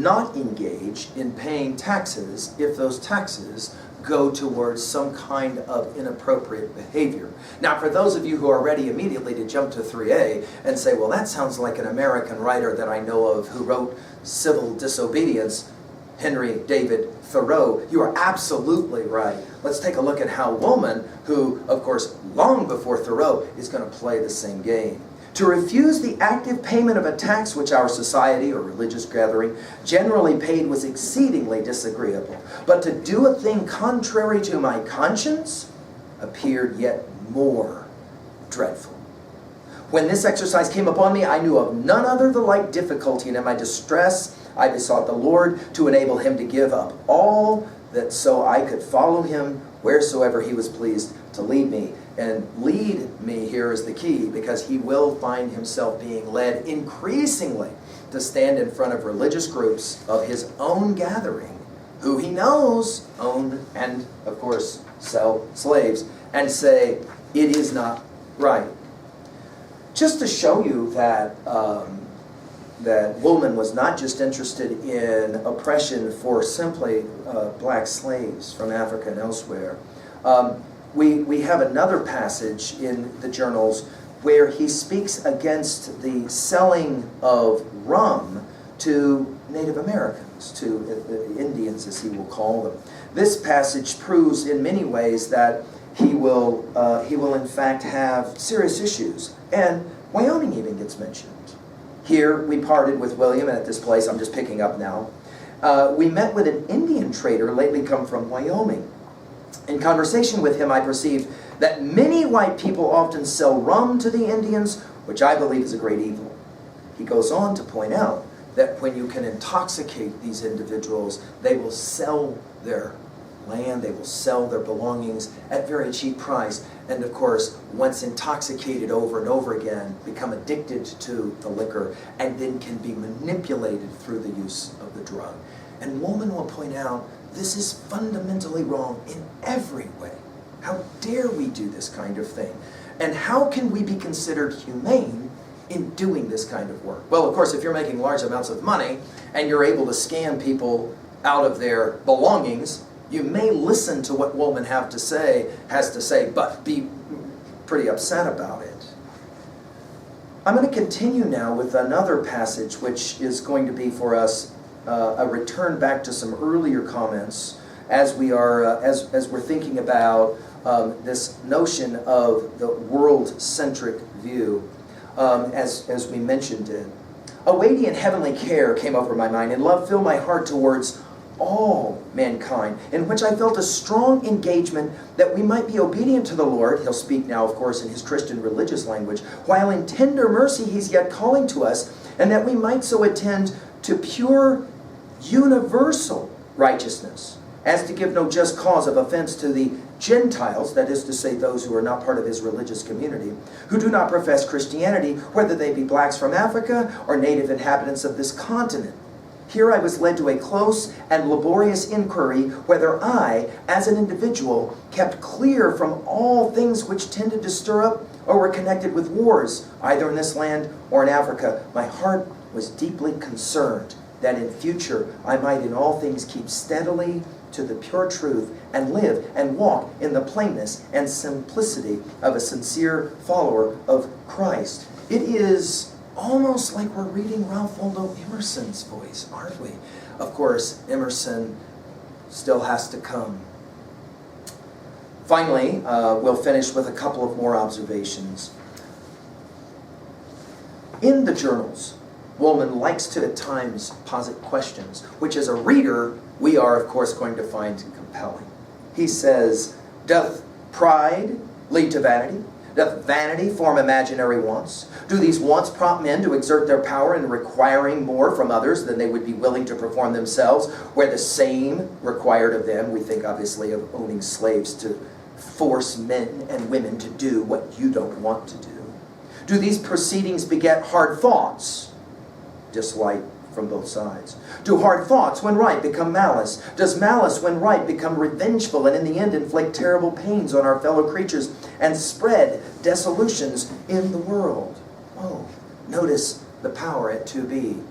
not engage in paying taxes if those taxes go towards some kind of inappropriate behavior. Now, for those of you who are ready immediately to jump to 3A and say, well, that sounds like an American writer that I know of who wrote Civil Disobedience, Henry David Thoreau, you are absolutely right. Let's take a look at how Woolman, who, of course, long before Thoreau, is going to play the same game. To refuse the active payment of a tax which our society or religious gathering generally paid was exceedingly disagreeable, but to do a thing contrary to my conscience appeared yet more dreadful. When this exercise came upon me, I knew of none other the like difficulty, and in my distress I besought the Lord to enable him to give up all, that so I could follow him wheresoever he was pleased to lead me. And lead me here is the key, because he will find himself being led increasingly to stand in front of religious groups of his own gathering, who he knows own and, of course, sell slaves, and say, it is not right. Just to show you that that Woolman was not just interested in oppression for simply black slaves from Africa and elsewhere. We have another passage in the journals where he speaks against the selling of rum to Native Americans, to the Indians as he will call them. This passage proves in many ways that he will in fact have serious issues, and Wyoming even gets mentioned. Here we parted with William at this place, I'm just picking up now. We met with an Indian trader lately come from Wyoming. In conversation with him, I perceived that many white people often sell rum to the Indians, which I believe is a great evil. He goes on to point out that when you can intoxicate these individuals, they will sell their land, they will sell their belongings at very cheap price, and of course, once intoxicated over and over again, become addicted to the liquor, and then can be manipulated through the use of the drug. And Woolman will point out, this is fundamentally wrong in every way. How dare we do this kind of thing? And how can we be considered humane in doing this kind of work? Well, of course, if you're making large amounts of money and you're able to scam people out of their belongings, you may listen to what Woolman has to say, but be pretty upset about it. I'm going to continue now with another passage which is going to be for us a return back to some earlier comments as we are as we're thinking about this notion of the world-centric view, as we mentioned it. A weighty and heavenly care came over my mind, and love filled my heart towards all mankind, in which I felt a strong engagement that we might be obedient to the Lord. He'll speak now, of course, in his Christian religious language, while in tender mercy he's yet calling to us, and that we might so attend to pure universal righteousness, as to give no just cause of offense to the Gentiles, that is to say those who are not part of his religious community, who do not profess Christianity, whether they be blacks from Africa or native inhabitants of this continent. Here I was led to a close and laborious inquiry whether I, as an individual, kept clear from all things which tended to stir up or were connected with wars, either in this land or in Africa. My heart was deeply concerned that in future I might in all things keep steadily to the pure truth and live and walk in the plainness and simplicity of a sincere follower of Christ. It is almost like we're reading Ralph Waldo Emerson's voice, aren't we? Of course, Emerson still has to come. Finally, we'll finish with a couple of more observations. In the journals, Woolman likes to at times posit questions, which as a reader, we are of course going to find compelling. He says, doth pride lead to vanity? Doth vanity form imaginary wants? Do these wants prompt men to exert their power in requiring more from others than they would be willing to perform themselves, where the same required of them? We think obviously of owning slaves to force men and women to do what you don't want to do. Do these proceedings beget hard thoughts? Dislike from both sides. Do hard thoughts, when right, become malice? Does malice, when right, become revengeful and in the end inflict terrible pains on our fellow creatures and spread dissolutions in the world? Oh, notice the power at 2b.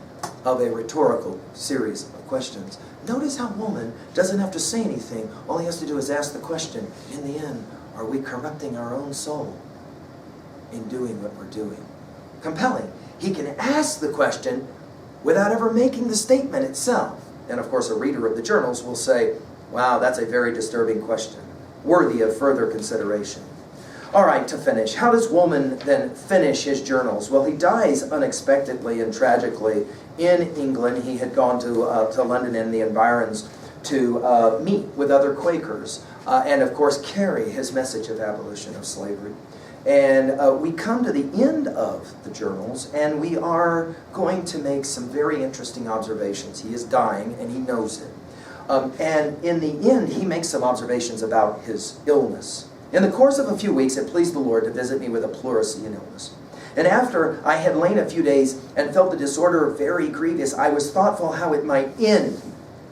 of a rhetorical series of questions. Notice how Woolman doesn't have to say anything. All he has to do is ask the question, in the end, are we corrupting our own soul in doing what we're doing? Compelling. He can ask the question without ever making the statement itself. And of course, a reader of the journals will say, wow, that's a very disturbing question, worthy of further consideration. All right, to finish, how does Woolman then finish his journals? Well, he dies unexpectedly and tragically in England. He had gone to London and the environs to meet with other Quakers and, of course, carry his message of abolition of slavery. And we come to the end of the journals, and we are going to make some very interesting observations. He is dying, and he knows it. And in the end, he makes some observations about his illness. In the course of a few weeks, it pleased the Lord to visit me with a pleurisy and illness. And after I had lain a few days and felt the disorder very grievous, I was thoughtful how it might end.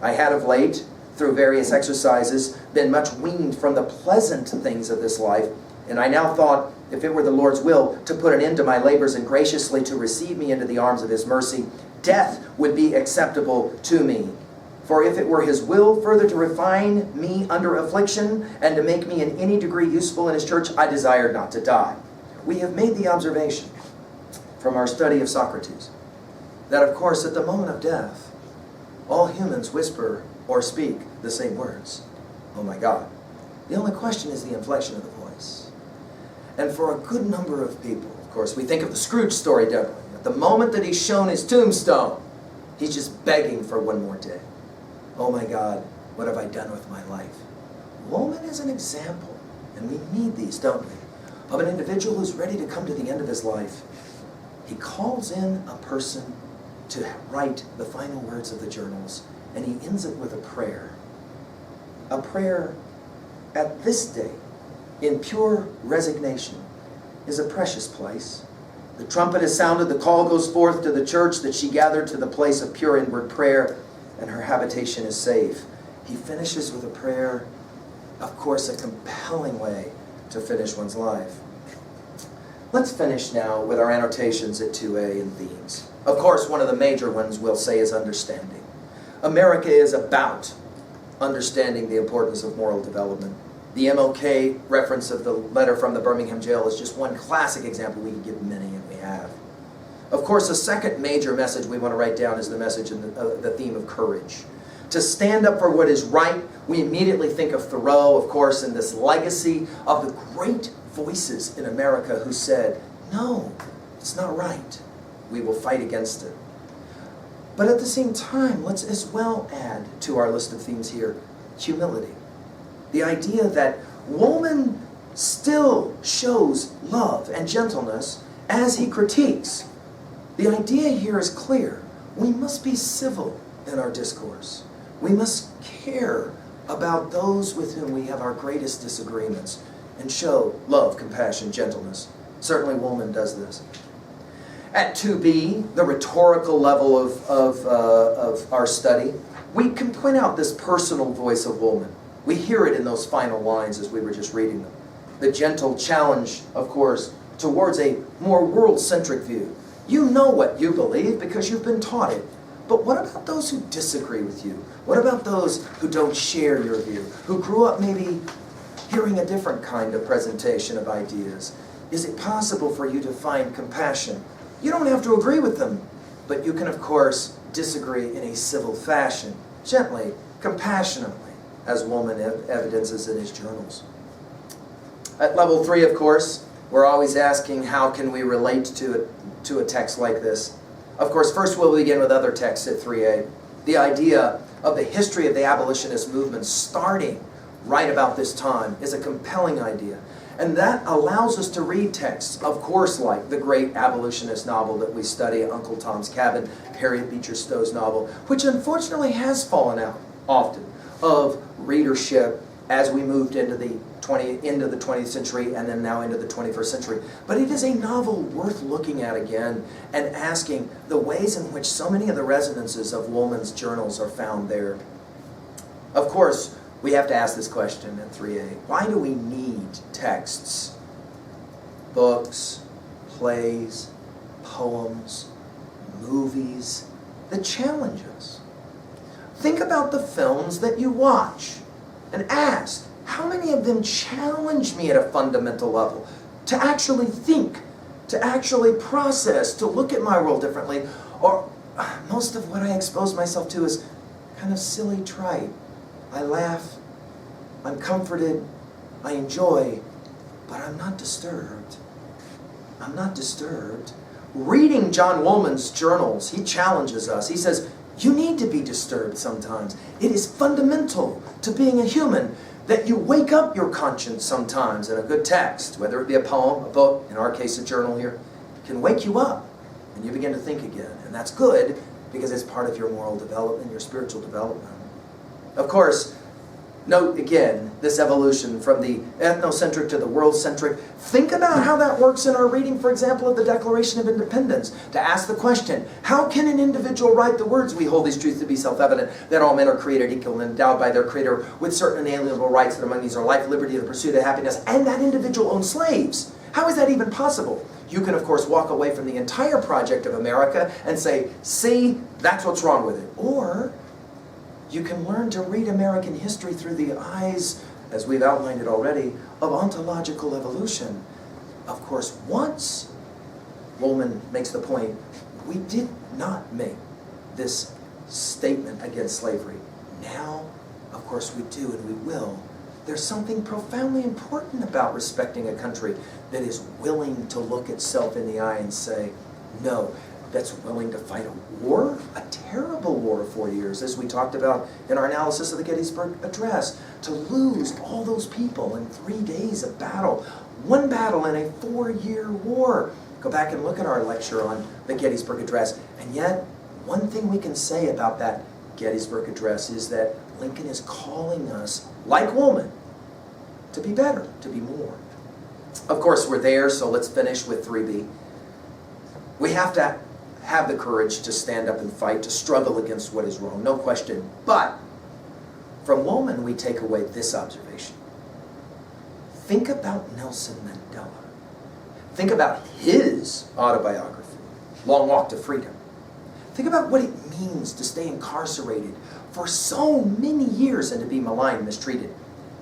I had of late, through various exercises, been much weaned from the pleasant things of this life, and I now thought, if it were the Lord's will to put an end to my labors and graciously to receive me into the arms of his mercy, death would be acceptable to me. For if it were his will further to refine me under affliction and to make me in any degree useful in his church, I desired not to die. We have made the observation from our study of Socrates that, of course, at the moment of death, all humans whisper or speak the same words. Oh my God. The only question is the inflection of the voice. And for a good number of people, of course, we think of the Scrooge story, don't we? At the moment that he's shown his tombstone, he's just begging for one more day. Oh my God, what have I done with my life? Woolman is an example, and we need these, don't we, of an individual who's ready to come to the end of his life. He calls in a person to write the final words of the journals, and he ends it with a prayer. A prayer at this day, in pure resignation, is a precious place. The trumpet has sounded, the call goes forth to the church that she gathered to the place of pure inward prayer, and her habitation is safe. He finishes with a prayer, of course, a compelling way to finish one's life. Let's finish now with our annotations at 2A and themes. Of course, one of the major ones we'll say is understanding. America is about understanding the importance of moral development. The MLK reference of the letter from the Birmingham jail is just one classic example. We could give many, and we have. Of course, the second major message we want to write down is the message in the theme of courage. To stand up for what is right, we immediately think of Thoreau, of course, and this legacy of the great voices in America who said, no, it's not right. We will fight against it. But at the same time, let's as well add to our list of themes here, humility. The idea that Woolman still shows love and gentleness as he critiques. The idea here is clear. We must be civil in our discourse. We must care about those with whom we have our greatest disagreements and show love, compassion, gentleness. Certainly Woolman does this. At 2B, the rhetorical level of our study, we can point out this personal voice of Woolman. We hear it in those final lines as we were just reading them. The gentle challenge, of course, towards a more world-centric view. You know what you believe because you've been taught it. But what about those who disagree with you? What about those who don't share your view? Who grew up maybe hearing a different kind of presentation of ideas? Is it possible for you to find compassion? You don't have to agree with them, but you can, of course, disagree in a civil fashion, gently, compassionately, as Woolman evidences in his journals. At level 3, of course, we're always asking how can we relate to a text like this. Of course, first we'll begin with other texts at 3A. The idea of the history of the abolitionist movement starting right about this time is a compelling idea. And that allows us to read texts, of course, like the great abolitionist novel that we study, Uncle Tom's Cabin, Harriet Beecher Stowe's novel, which unfortunately has fallen out often of readership as we moved into the 20th century and then now into the 21st century. But it is a novel worth looking at again and asking the ways in which so many of the resonances of Woolman's journals are found there. Of course, we have to ask this question in 3A. Why do we need texts, books, plays, poems, movies, that challenge us. Think about the films that you watch and ask, how many of them challenge me at a fundamental level to actually think, to actually process, to look at my world differently? Or most of what I expose myself to is kind of silly trite. I laugh, I'm comforted, I enjoy, but I'm not disturbed. I'm not disturbed. Reading John Woolman's journals, he challenges us. He says, you need to be disturbed sometimes. It is fundamental to being a human that you wake up your conscience sometimes in a good text, whether it be a poem, a book, in our case a journal here, can wake you up and you begin to think again. And that's good because it's part of your moral development, your spiritual development. Of course, note again this evolution from the ethnocentric to the world-centric. Think about how that works in our reading, for example, of the Declaration of Independence. To ask the question, how can an individual write the words, we hold these truths to be self-evident, that all men are created equal and endowed by their Creator with certain inalienable rights, that among these are life, liberty, and the pursuit of happiness, and that individual owns slaves? How is that even possible? You can, of course, walk away from the entire project of America and say, see, that's what's wrong with it. Or you can learn to read American history through the eyes, as we've outlined it already, of ontological evolution. Of course, once, Woolman makes the point, we did not make this statement against slavery. Now, of course, we do and we will. There's something profoundly important about respecting a country that is willing to look itself in the eye and say, no, that's willing to fight a war, a terrible war of 4 years, as we talked about in our analysis of the Gettysburg Address, to lose all those people in 3 days of battle, one battle in a 4-year war. Go back and look at our lecture on the Gettysburg Address. And yet, one thing we can say about that Gettysburg Address is that Lincoln is calling us, like Woolman, to be better, to be more. Of course, we're there, so let's finish with 3B. We have to have the courage to stand up and fight, to struggle against what is wrong, no question. But from Woolman, we take away this observation. Think about Nelson Mandela. Think about his autobiography, Long Walk to Freedom. Think about what it means to stay incarcerated for so many years and to be maligned, mistreated.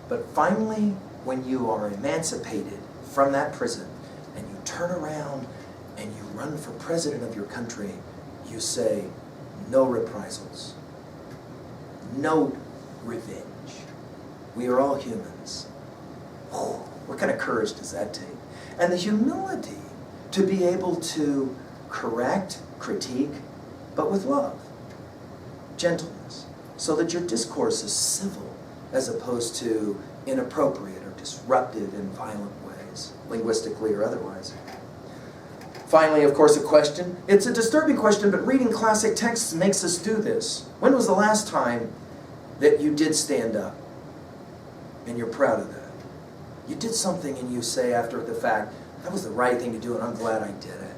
But finally, when you are emancipated from that prison and you turn around and you run for president of your country, you say, no reprisals, no revenge. We are all humans. What kind of courage does that take? And the humility to be able to correct, critique, but with love, gentleness, so that your discourse is civil as opposed to inappropriate or disruptive in violent ways, linguistically or otherwise. Finally, of course, a question. It's a disturbing question, but reading classic texts makes us do this. When was the last time that you did stand up and you're proud of that? You did something and you say after the fact, that was the right thing to do and I'm glad I did it.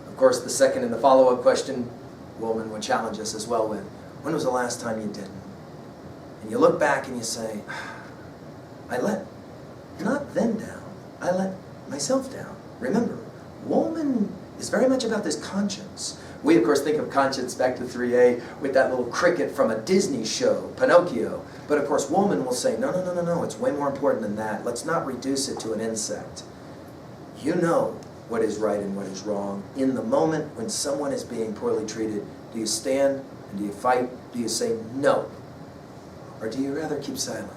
Of course, the second and the follow-up question, Woolman would challenge us as well with, when was the last time you didn't? And you look back and you say, I let not them down, I let myself down. Remember, Woolman is very much about this conscience. We, of course, think of conscience back to 3A with that little cricket from a Disney show, Pinocchio. But, of course, Woolman will say, no, it's way more important than that. Let's not reduce it to an insect. You know what is right and what is wrong. In the moment when someone is being poorly treated, do you stand and do you fight? Do you say no? Or do you rather keep silent?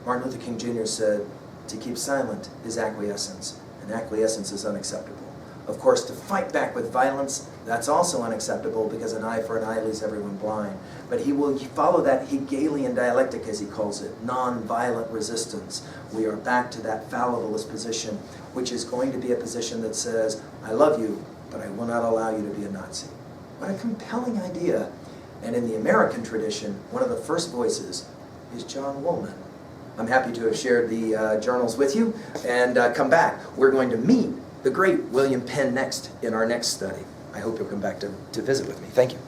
Martin Luther King Jr. said, to keep silent is acquiescence, and acquiescence is unacceptable. Of course, to fight back with violence, that's also unacceptable because an eye for an eye leaves everyone blind. But he will follow that Hegelian dialectic, as he calls it, non-violent resistance. We are back to that fallibilist position, which is going to be a position that says, I love you, but I will not allow you to be a Nazi. What a compelling idea. And in the American tradition, one of the first voices is John Woolman. I'm happy to have shared the journals with you, and come back. We're going to meet the great William Penn next in our next study. I hope you'll come back to visit with me. Thank you.